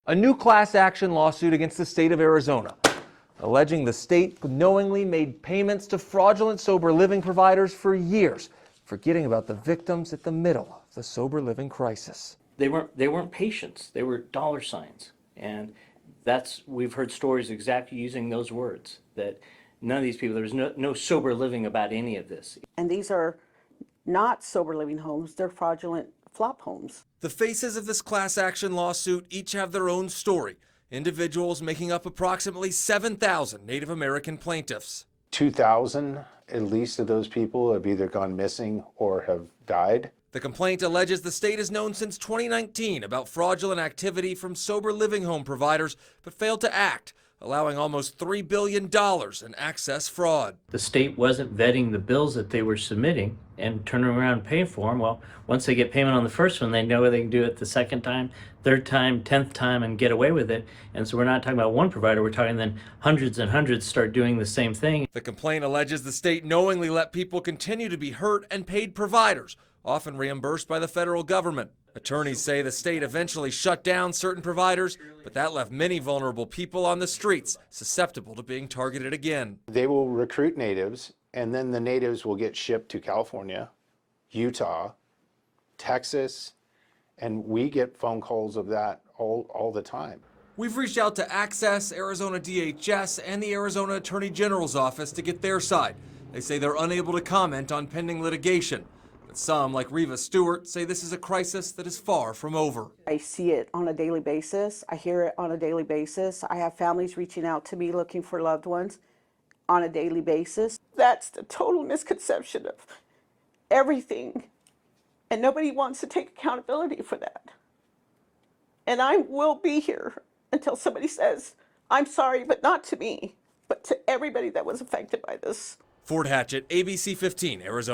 A new class action lawsuit against the state of Arizona, alleging the state knowingly made payments to fraudulent sober living providers for years, forgetting about the victims at the middle of the sober living crisis. They weren't patients, they were dollar signs. And we've heard stories exactly using those words, that none of these people, there was no sober living about any of this. And these are not sober living homes, they're fraudulent flop homes. The faces of this class action lawsuit each have their own story. Individuals making up approximately 7,000 Native American plaintiffs. 2,000 at least of those people have either gone missing or have died. The complaint alleges the state has known since 2019 about fraudulent activity from sober living home providers, but failed to act, allowing almost $3 billion in access fraud. The state wasn't vetting the bills that they were submitting and turning around and paying for them. Well, once they get payment on the first one, they know they can do it the second time, third time, 10th time, and get away with it. And so we're not talking about one provider, we're talking then hundreds and hundreds start doing the same thing. The complaint alleges the state knowingly let people continue to be hurt and paid providers, often reimbursed by the federal government. Attorneys say the state eventually shut down certain providers, but that left many vulnerable people on the streets, susceptible to being targeted again. They will recruit natives, and then the natives will get shipped to California, Utah, Texas, and we get phone calls of that all the time. We've reached out to Access, Arizona DHS, and the Arizona Attorney General's office to get their side. They say they're unable to comment on pending litigation. But some, like Reva Stewart, say this is a crisis that is far from over. I see it on a daily basis. I hear it on a daily basis. I have families reaching out to me looking for loved ones on a daily basis. That's the total misconception of everything. And nobody wants to take accountability for that. And I will be here until somebody says, I'm sorry, but not to me, but to everybody that was affected by this. Ford Hatchett, ABC 15, Arizona.